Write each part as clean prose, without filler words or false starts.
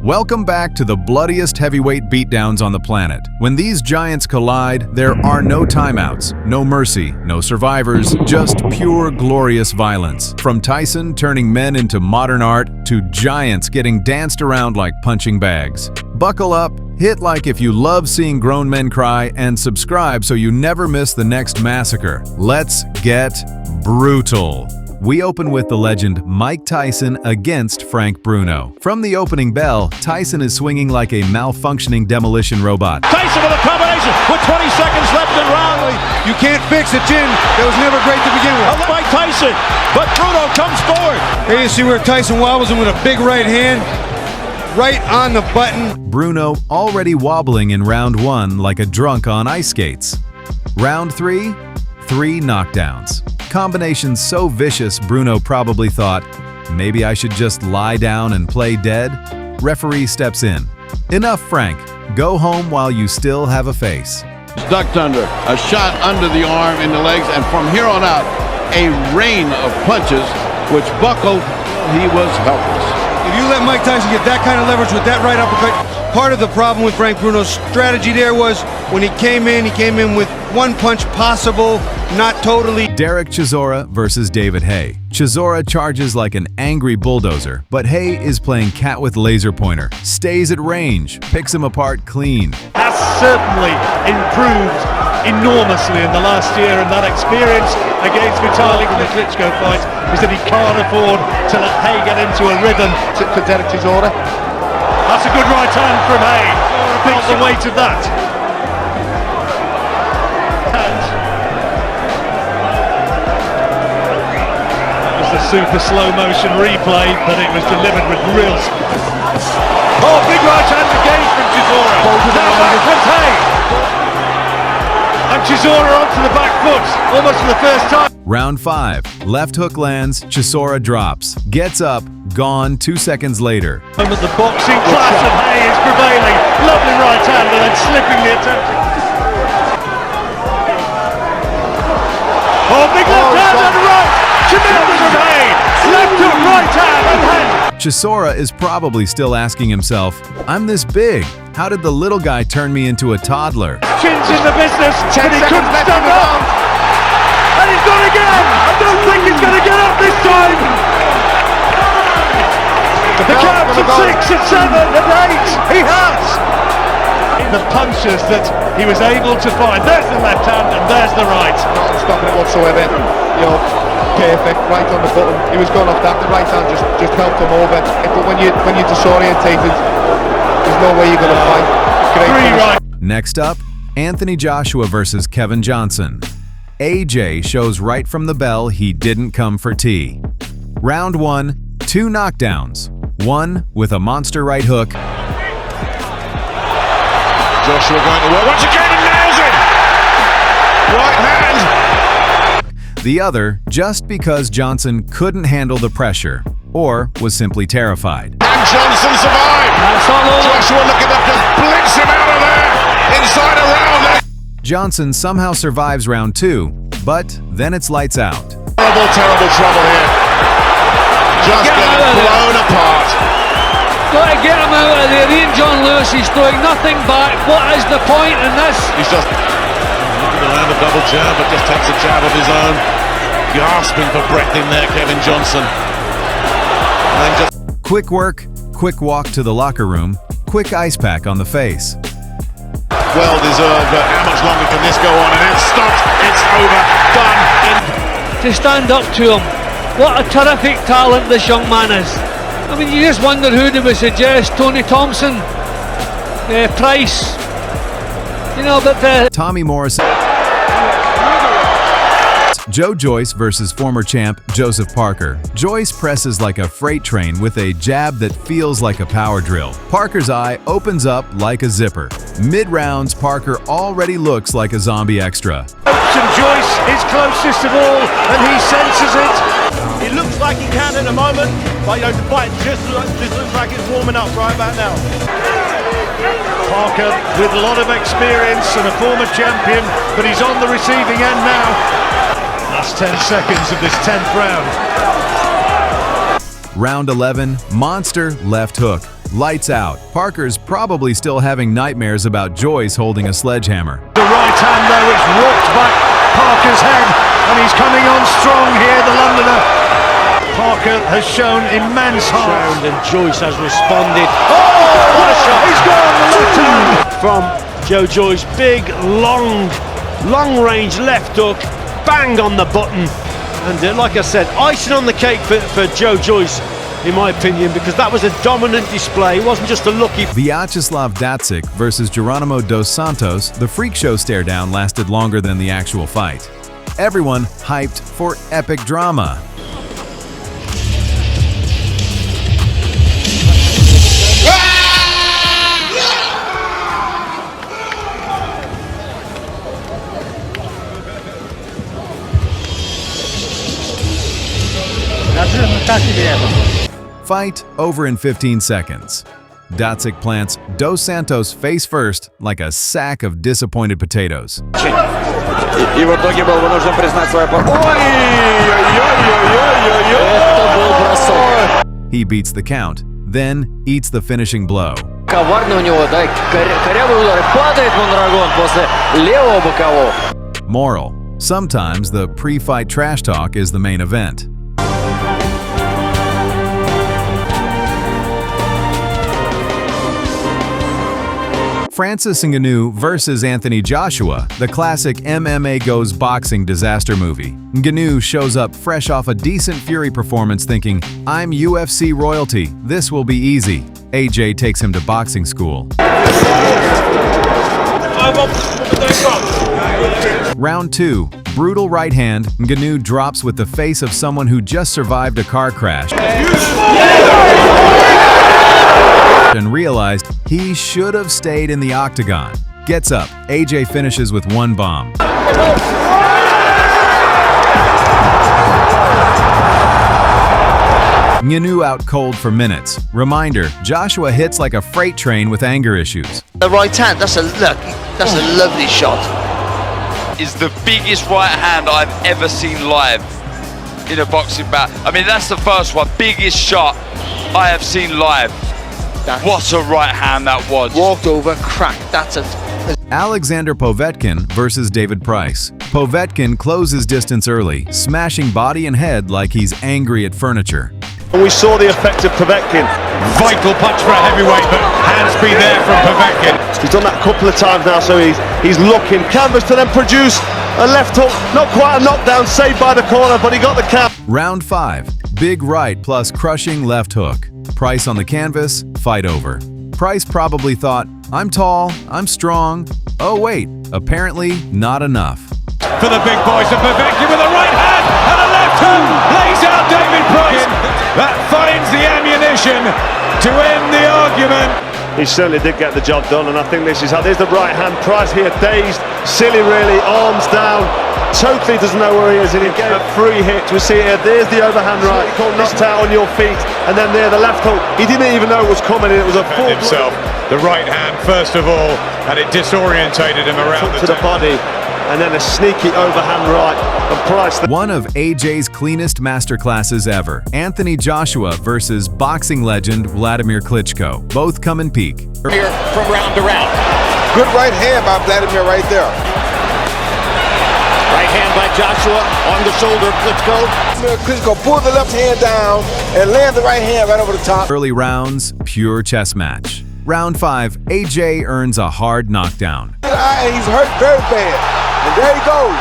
Welcome back to the bloodiest heavyweight beatdowns on the planet. When these giants collide, there are no timeouts, no mercy, no survivors, just pure glorious violence. From Tyson turning men into modern art to giants getting danced around like punching bags. Buckle up, hit like if you love seeing grown men cry, and subscribe so you never miss the next massacre. Let's get brutal. We open with the legend Mike Tyson against Frank Bruno. From the opening bell, Tyson is swinging like a malfunctioning demolition robot. Tyson with a combination with 20 seconds left in round. You can't fix a chin that was never great to begin with. By Tyson, but Bruno comes forward. Here you see where Tyson wobbles him with a big right hand, right on the button. Bruno already wobbling in round 1 like a drunk on ice skates. Round 3, 3 knockdowns. Combination so vicious, Bruno probably thought, maybe I should just lie down and play dead? Referee steps in. Enough, Frank. Go home while you still have a face. Ducked under, a shot under the arm in the legs, and from here on out, a rain of punches which buckled. He was helpless. If you let Mike Tyson get that kind of leverage with that right uppercut, part of the problem with Frank Bruno's strategy there was when he came in with one punch possible, not totally. Derek Chisora versus David Haye. Chisora charges like an angry bulldozer, but Haye is playing cat with laser pointer, stays at range, picks him apart clean. Has certainly improved enormously in the last year, and that experience against Vitaly in the Klitschko fight is that he can't afford to let Haye get into a rhythm. For Derek Chisora. That's a good right hand from Haye. Felt the weight of that. And it was a super slow motion replay, but it was delivered with real. Oh, big right hand again from Chisora. Now back from Haye. And Chisora onto the back foot, almost for the first time. Round 5. Left hook lands, Chisora drops. Gets up, gone 2 seconds later. The boxing class of Haye is prevailing. Lovely right hand and then slipping the attempt. Oh, big left hand and right. Tremendous from Haye. Left hook, right hand and hand. Chisora is probably still asking himself, I'm this big. How did the little guy turn me into a toddler? Chin's in the business, but he couldn't stand up. And he's gone again. I don't think he's going to get up this time. The counts at 6, at 7, at 8. He has. The punches that he was able to find. There's the left hand and there's the right. Not stopping it whatsoever. You know, perfect, right on the button. He was going off that. The right hand just helped him over. But when you're disorientated, there's no way you're going to fight. Three right. Next up, Anthony Joshua versus Kevin Johnson. AJ shows right from the bell he didn't come for tea. Round 1, 2 knockdowns. One with a monster right hook. Joshua going to work once again and nails it! Right hand! The other just because Johnson couldn't handle the pressure or was simply terrified. And Johnson survived! Joshua looking up, just blitz him out of there! Inside a round! Johnson somehow survives round 2, but then it's lights out. Terrible trouble here. Just getting blown apart. Got to get him out of there. Ian John Lewis is throwing nothing back. What is the point in this? He's just looking around a double jab, but just takes a jab of his own. Gasping for breath in there, Kevin Johnson. And then just quick work, quick walk to the locker room, quick ice pack on the face. well deserved, but how much longer can this go on? And it's stopped, it's over, done. To stand up to him, what a terrific talent this young man is. I mean, you just wonder who they would suggest. Tony Thompson, Price, you know, but Tommy Morrison. Joyce versus former champ Joseph Parker. Joyce presses like a freight train with a jab that feels like a power drill. Parker's eye opens up like a zipper. Mid-rounds, Parker already looks like a zombie extra. Joyce is closest of all, and he senses it. It looks like he can at the moment, but you know, the fight just looks like it's warming up right about now. Parker with a lot of experience and a former champion, but he's on the receiving end now. Last 10 seconds of this 10th round. Round 11, monster left hook. Lights out. Parker's probably still having nightmares about Joyce holding a sledgehammer. The right hand though, it's rocked back Parker's head, and he's coming on strong here, the Londoner. Parker has shown immense heart. And Joyce has responded. Oh, what a shot! He's gone, the left hand! From Joe Joyce, big, long-range left hook, bang on the button. And like I said, icing on the cake for Joe Joyce, in my opinion, because that was a dominant display. It wasn't just a lucky. Vyacheslav Datsik versus Geronimo dos Santos, the freak show stare-down lasted longer than the actual fight. Everyone hyped for epic drama. Fight over in 15 seconds. Datsik plants Dos Santos face first like a sack of disappointed potatoes. И в итоге был вынужден признать свою He beats the count, then eats the finishing blow. Коварный у него, да, корявый удар. Падает Мондрагон после левого бокового. Moral: sometimes the pre-fight trash talk is the main event. Francis Ngannou versus Anthony Joshua, the classic MMA goes boxing disaster movie. Ngannou shows up fresh off a decent Fury performance thinking, "I'm UFC royalty, this will be easy." AJ takes him to boxing school. Round 2, brutal right hand, Ngannou drops with the face of someone who just survived a car crash and realized he should have stayed in the octagon. Gets up, AJ finishes with one bomb. Ngannou out cold for minutes. Reminder, Joshua hits like a freight train with anger issues. The right hand, that's a lovely shot. Is the biggest right hand I've ever seen live in a boxing bout. I mean, that's the first one, biggest shot I have seen live. What a right hand that was. Walked over, cracked, that's a... Alexander Povetkin versus David Price. Povetkin closes distance early, smashing body and head like he's angry at furniture. And we saw the effect of Povetkin. Vital punch for a heavyweight, but hands be there from Povetkin. He's done that a couple of times now, so he's looking. Canvas to then produce a left hook. Not quite a knockdown, saved by the corner, but he got the count. Round 5. Big right plus crushing left hook. Price on the canvas, fight over. Price probably thought, "I'm tall, I'm strong. Oh wait, apparently not enough." For the big boys, and Povetkin with a right hand and a left hook lays out David Price. That finds the ammunition to end the argument. He certainly did get the job done, and I think this is how. There's the right hand. Price here, dazed, silly really, arms down, totally doesn't know where he is, and he gave a free hit. We see here, there's the overhand right, knocked out on your feet, and then there the left hook. He didn't even know it was coming, and it was a full himself. The right hand first of all, and it disorientated him around the body, and then a sneaky overhand right. And Price. One of AJ's cleanest masterclasses ever. Anthony Joshua versus boxing legend Vladimir Klitschko. Both come in peak. Here from round to round. Good right hand by Vladimir right there. Right hand by Joshua on the shoulder of Klitschko. Klitschko pulled the left hand down and landed the right hand right over the top. Early rounds, pure chess match. Round 5, AJ earns a hard knockdown. He's hurt very bad. And there he goes.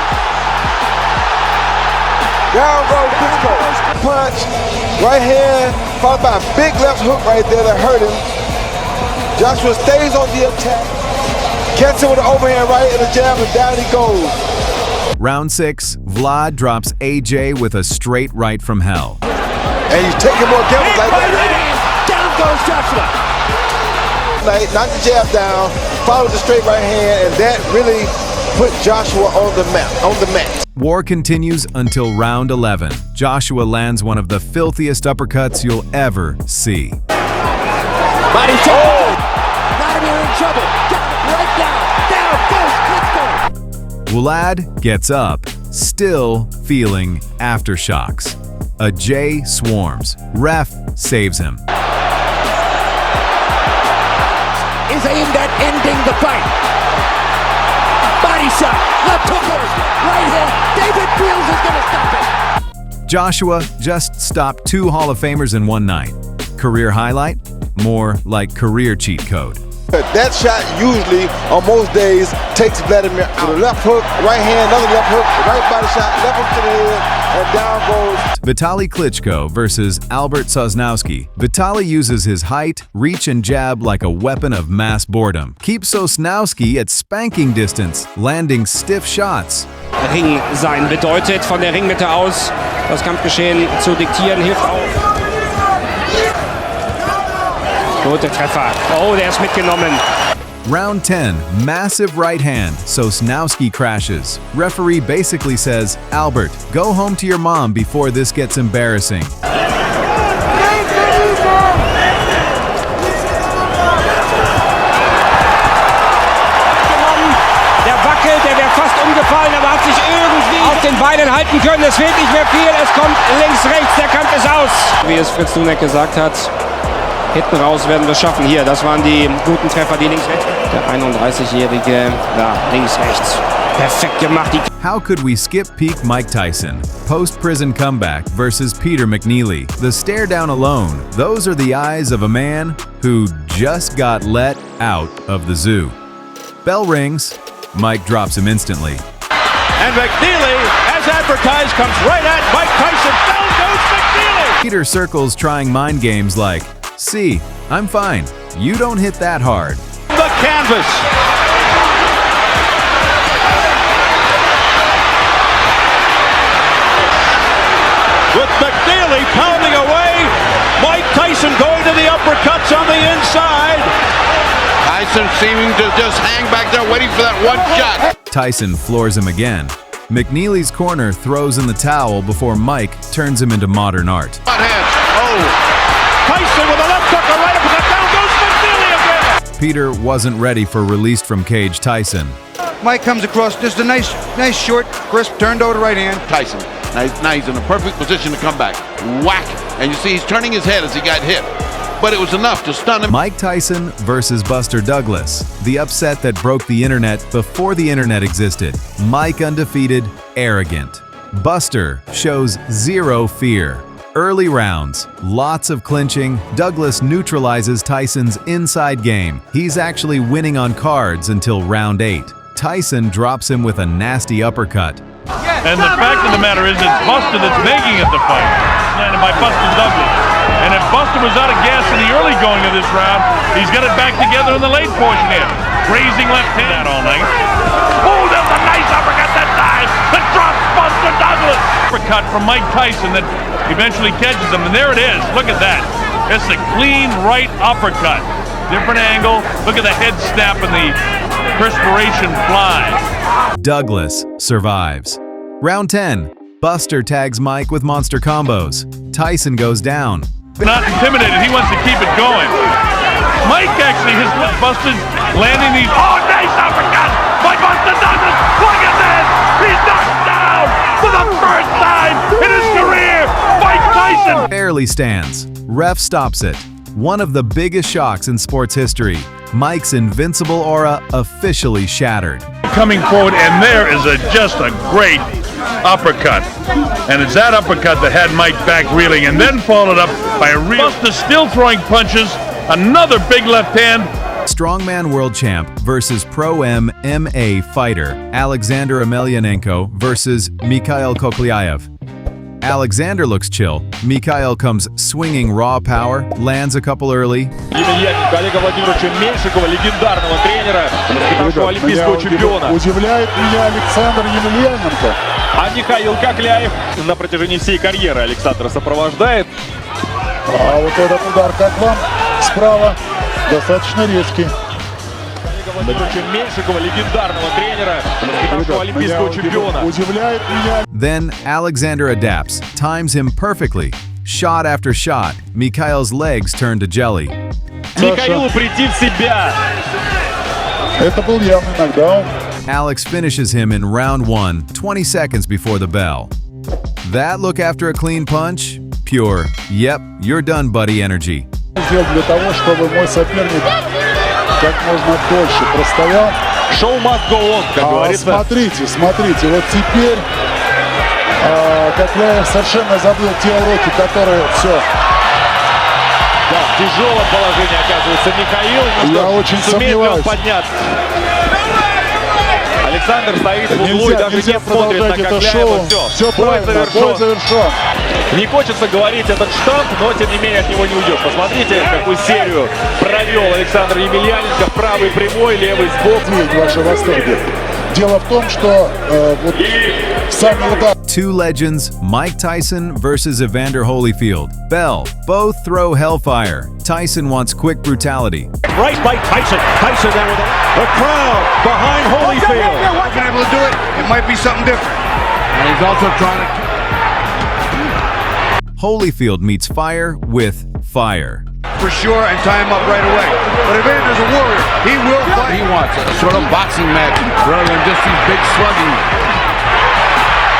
Down goes Klitschko. Punch, right hand, followed by a big left hook right there that hurt him. Joshua stays on the attack. Gets him with an overhand right and a jab, and down he goes. Round 6, Vlad drops AJ with a straight right from hell. And he's taking more gambles like that. Down goes Joshua. Knocked the jab down, followed the straight right hand, and that really put Joshua on the mat. War continues until round 11. Joshua lands one of the filthiest uppercuts you'll ever see. Body toe. Vladimir in trouble. Right down. Down goes Klitschko. Vlad gets up, still feeling aftershocks. A J swarms. Ref saves him. is aimed at ending the fight. Body shot, left hookers, right hand. David Fields is going to stop it. Joshua just stopped 2 Hall of Famers in one night. Career highlight? More like career cheat code. That shot usually, on most days, takes Vladimir out. The left hook, right hand, another left hook, right body shot, left hook to the head, and down goes. Vitaly Klitschko versus Albert Sosnowski. Vitaly uses his height, reach, and jab like a weapon of mass boredom. Keeps Sosnowski at spanking distance, landing stiff shots. Ring sein bedeutet, von der Ringmitte aus das Kampfgeschehen zu diktieren, hilft auch. Gute Treffer. Oh, der ist mitgenommen. Round 10, massive right hand. Sosnowski crashes. Referee basically says, Albert, go home to your mom before this gets embarrassing. Der wackelt, der wäre fast umgefallen, aber hat sich irgendwie auf den Beinen halten können. Es fehlt nicht mehr viel, es kommt links, rechts, der Kampf ist aus. Wie es Fritz Dunek gesagt hat, hinten raus werden wir es schaffen. Hier, das waren die guten Treffer, die links-rechts. Der 31-Jährige, da, links-rechts. Perfekt gemacht. How could we skip peak Mike Tyson? Post-prison comeback versus Peter McNeely. The stare down alone, those are the eyes of a man who just got let out of the zoo. Bell rings, Mike drops him instantly. And McNeely, as advertised, comes right at Mike Tyson. Down goes McNeely! Peter circles trying mind games like, see, I'm fine. You don't hit that hard. The canvas. With McNeely pounding away, Mike Tyson going to the uppercuts on the inside. Tyson seeming to just hang back there waiting for that one shot. Tyson floors him again. McNeely's corner throws in the towel before Mike turns him into modern art. Tyson with a left hook, a right uppercut, down goes McNeely again. Peter wasn't ready for released from cage Tyson. Mike comes across, just a nice short, crisp, turned over right hand. Tyson, now he's in a perfect position to come back. Whack, and you see he's turning his head as he got hit. But it was enough to stun him. Mike Tyson versus Buster Douglas. The upset that broke the internet before the internet existed. Mike undefeated, arrogant. Buster shows zero fear. Early rounds, lots of clinching. Douglas neutralizes Tyson's inside game. He's actually winning on cards until round 8. Tyson drops him with a nasty uppercut. And the fact of the matter is it's Buster that's making it the fight. Landed by Buster Douglas. And if Buster was out of gas in the early going of this round, he's got it back together in the late portion here. Raising left hand all night. Oh, that's a nice uppercut that time. That drops Buster Douglas. Uppercut from Mike Tyson that eventually catches him. And there it is. Look at that. It's a clean right uppercut. Different angle. Look at the head snap and the perspiration flies. Douglas survives. Round 10. Buster tags Mike with monster combos. Tyson goes down. Not intimidated, he wants to keep it going. Mike actually has Buster landing these. Oh, nice uppercut by Buster Douglas. Look at this. He's knocked down for the first time in his career. Mike Tyson barely stands. Ref stops it. One of the biggest shocks in sports history. Mike's invincible aura officially shattered. Coming forward, and there is just a great uppercut. And it's that uppercut that had Mike back reeling, and then followed up by a real Buster still throwing punches. Another big left hand. Strongman world champ versus pro-M MMA fighter Alexander Emelianenko versus Mikhail Kokayv. Alexander looks chill. Mikhail comes swinging raw power, lands a couple early. Коллега Владимировича Меньшикова, легендарного тренера, нашего олимпийского чемпиона. Удивляет меня Александр Емельяненко. А Михаил Kokayv на протяжении всей карьеры Александра сопровождает. А вот этот удар, как вам, справа, достаточно резкий. Владимировича Меньшикова, легендарного тренера, нашего олимпийского чемпиона. Удивляет меня. Then Alexander adapts, times him perfectly. Shot after shot, Mikhail's legs turn to jelly. Михаилу прийти в себя. Это был явный нокдаун. Alex finishes him in round 1, 20 seconds before the bell. That look after a clean punch? Pure, yep, you're done buddy energy. Сделал для того, чтобы мой соперник как можно дольше простоял. Show must go on, как говорится. Смотрите, вот теперь Kokayv совершенно забыл те уроки, которые все. Да, в тяжелом положении оказывается Михаил. Я очень сомневаюсь. Подняться. Александр стоит в углу и даже не смотрит на Kokayv. Все правильно, бой завершен. Не хочется говорить этот штамп, но тем не менее от него не уйдет. Посмотрите, какую серию провел Александр Емельяненко. Правый прямой, левый сбоку. Ваши восторги. Дело в том, что вот сами удары. Two legends, Mike Tyson versus Evander Holyfield. Bell, both throw hellfire. Tyson wants quick brutality. Right by Tyson. Tyson there with the crowd behind Holyfield. If been able to do it, it might be something different. And he's also trying to... Holyfield meets fire with fire. For sure, and tie him up right away. But Evander's a warrior. He will fight. He wants a sort of boxing match rather than just these big slugging.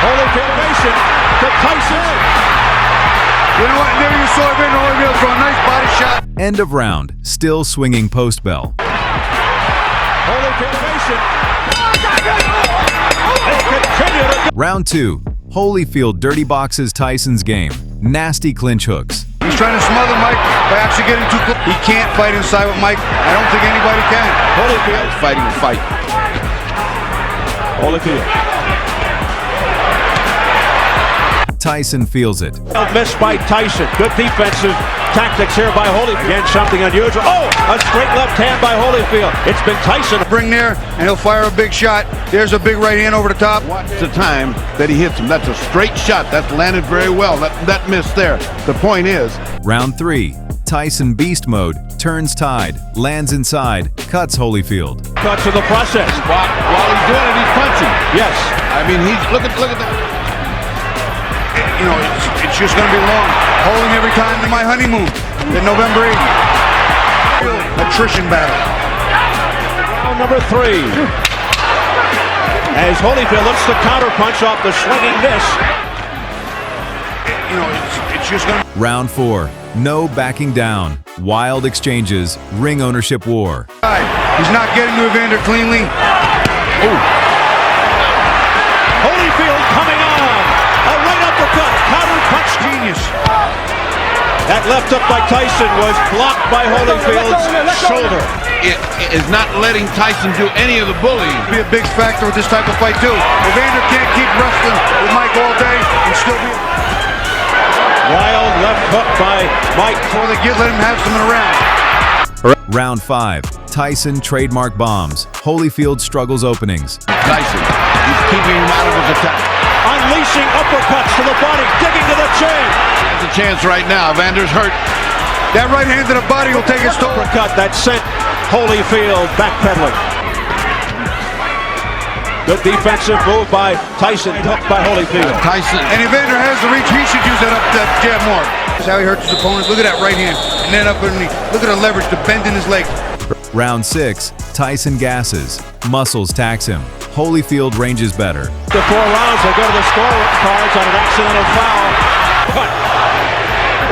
Holyfield Nation to Tyson. You know what? There you saw Evander Holyfield throw a nice body shot. End of round, still swinging post bell. Holyfield Nation. They continue to... Round 2, Holyfield dirty boxes Tyson's game. Nasty clinch hooks. He's trying to smother Mike by actually getting too close. He can't fight inside with Mike. I don't think anybody can. Holyfield is fighting a fight. Holyfield. Tyson feels it. Missed by Tyson. Good defensive tactics here by Holyfield. Again, something unusual. Oh, a straight left hand by Holyfield. It's been Tyson. Bring there, and he'll fire a big shot. There's a big right hand over the top. Watch the time that he hits him. That's a straight shot. That's landed very well. That miss there. The point is... Round 3, Tyson beast mode, turns tide, lands inside, cuts Holyfield. Cuts in the process. While he's doing it, he's punching. Yes. I mean, look at that. You know, it's just going to be long. Holding every time to my honeymoon. Then November 8th. Attrition battle. Round number 3. As Holyfield looks to counter punch off the swinging miss. You know, it's just going to... Round 4, no backing down. Wild exchanges, ring ownership war. He's not getting to Evander cleanly. Ooh. Holyfield coming on. A right uppercut. Counter punch. Genius. That left up by Tyson was blocked by Holyfield's shoulder. It is not letting Tyson do any of the bullying. Be a big factor with this type of fight too. Evander can't keep wrestling with Mike all day and still be... Wild left hook by Mike. Before they let him have some in a round. Round 5, Tyson trademark bombs. Holyfield struggles openings. Tyson, he's keeping him out of his attack. Unleashing uppercuts to the body, digging to the chin. There's a chance right now. Evander's hurt. That right hand to the body will take his toll. Uppercut that sent Holyfield backpedaling. Good defensive move by Tyson, hooked by Holyfield. Tyson. And Evander has the reach. He should use that jab more. That's how he hurts his opponents. Look at that right hand. And then up underneath. Look at the leverage, the bend in his leg. Round 6, Tyson gasses. Muscles tax him. Holyfield ranges better. The 4 rounds, they go to the scorecards on an accidental foul. Cut.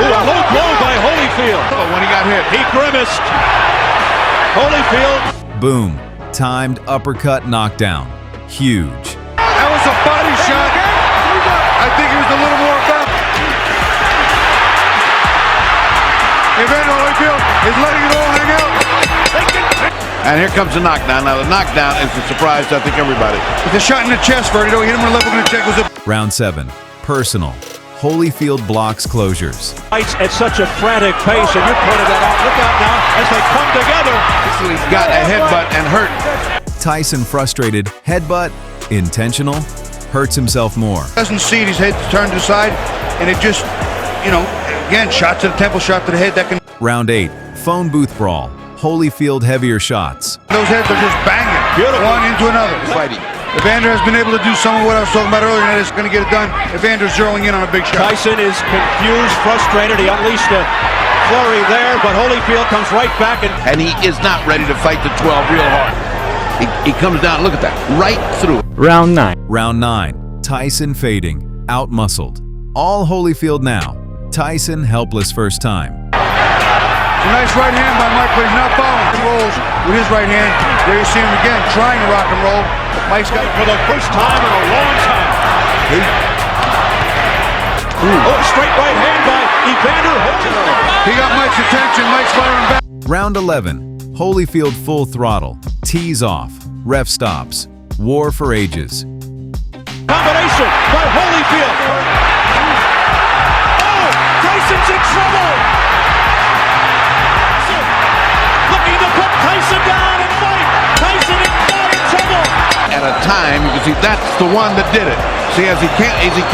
Ooh, a low blow by Holyfield. Oh, when he got hit. He grimaced. Holyfield. Boom. Timed uppercut knockdown. Huge. That was a body shot. I think he was a little more about. Evander Holyfield is letting it all hang out. And here comes the knockdown. Now the knockdown is a surprise to I think everybody. With a shot in the chest, Verdido. Hit him with a left hook in the chest. Round 7, personal. Holyfield blocks closures. Fights at such a frantic pace, and you pointed that out. Look out now as they come together. He's got a headbutt and hurt. Tyson frustrated, headbutt, intentional, hurts himself more. Doesn't see it, his head turned to the side, and it just, you know, again, shot to the temple, shot to the head. That can... Round 8, phone booth brawl. Holyfield heavier shots. Those heads are just banging. Beautiful. One into another. Fighting. Evander has been able to do some of what I was talking about earlier, and that is going to get it done. Evander's zeroing in on a big shot. Tyson is confused, frustrated. He unleashed a flurry there, but Holyfield comes right back. And he is not ready to fight the 12 real hard. He comes down, look at that, right through. Round 9. Round 9. Tyson fading, out-muscled. All Holyfield now. Tyson helpless first time. It's a nice right hand by Mike, but he's not following. He rolls with his right hand. There you see him again, trying to rock and roll. Mike's got it for the first time in a long time. Oh, straight right hand by Evander Holyfield. He got Mike's attention. Mike's firing back. Round 11. Holyfield full throttle. Tees off. Ref stops. War for ages. Combination by Holyfield. Oh, Tyson's in trouble. Looking to put Tyson down and fight. Tyson is not in trouble. At a time, you can see that's the one that did it. See, as he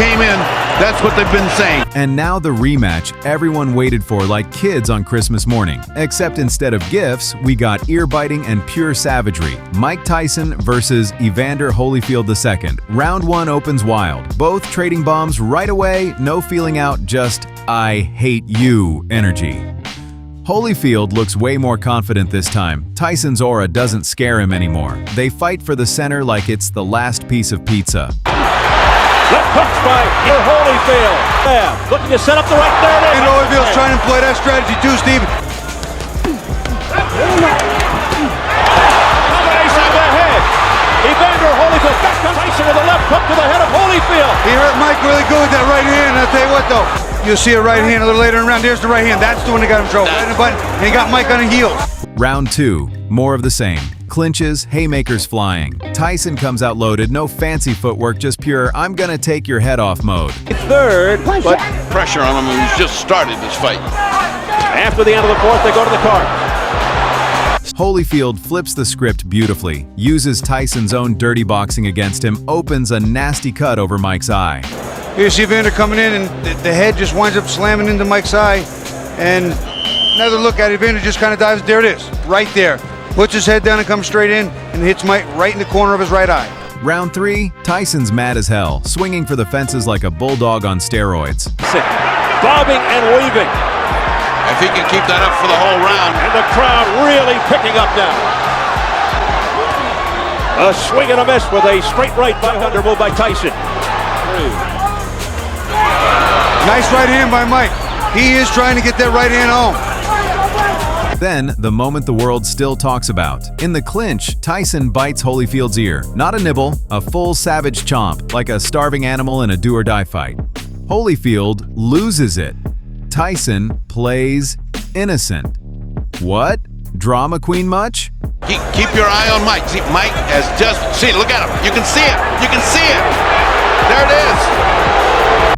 came in, that's what they've been saying. And now the rematch everyone waited for like kids on Christmas morning. Except instead of gifts, we got ear-biting and pure savagery. Mike Tyson versus Evander Holyfield II. Round 1 opens wild. Both trading bombs right away, no feeling out, just I hate you energy. Holyfield looks way more confident this time. Tyson's aura doesn't scare him anymore. They fight for the center like it's the last piece of pizza. Left hook by Holyfield. Yeah, looking to set up the right there. And Holyfield's trying to play that strategy too, Steve. Combination of the head. Evander Holyfield back to Tyson with a left hook to the head of Holyfield. He hurt Mike really good with that right hand. I'll tell you what though. You'll see a right hand a little later in the round. There's the right hand. That's the one that got him in trouble. Right in the button. And he got Mike on the heels. Round 2. More of the same. Clinches, haymakers flying. Tyson comes out loaded, no fancy footwork, just pure I'm gonna take your head off mode. Third, but pressure on him, and he's just started this fight. After the end of the fourth, they go to the card. Holyfield flips the script beautifully, uses Tyson's own dirty boxing against him, opens a nasty cut over Mike's eye. Here you see Evander coming in, and the head just winds up slamming into Mike's eye. And another look at it, Evander just kind of dives. There it is, right there. Puts his head down and comes straight in and hits Mike right in the corner of his right eye. Round 3, Tyson's mad as hell, swinging for the fences like a bulldog on steroids. Bobbing and weaving. If he can keep that up for the whole round. And the crowd really picking up now. A swing and a miss with a straight right by undermove by Tyson. Nice right hand by Mike. He is trying to get that right hand home. Then, the moment the world still talks about. In the clinch, Tyson bites Holyfield's ear. Not a nibble, a full savage chomp, like a starving animal in a do-or-die fight. Holyfield loses it. Tyson plays innocent. What? Drama queen much? Keep your eye on Mike. See, Mike has just... See, look at him. You can see it. You can see it. There it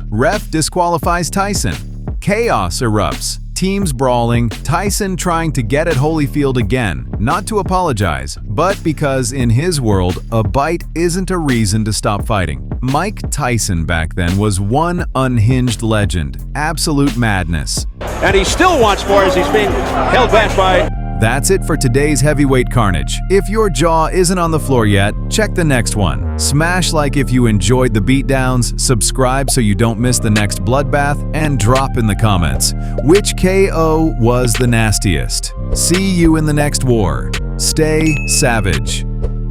is. Ref disqualifies Tyson. Chaos erupts. Teams brawling, Tyson trying to get at Holyfield again, not to apologize, but because in his world, a bite isn't a reason to stop fighting. Mike Tyson back then was one unhinged legend, absolute madness. And he still wants more as he's being held back by... That's it for today's heavyweight carnage. If your jaw isn't on the floor yet, check the next one. Smash like if you enjoyed the beatdowns, subscribe so you don't miss the next bloodbath, and drop in the comments which KO was the nastiest. See you in the next war. Stay savage.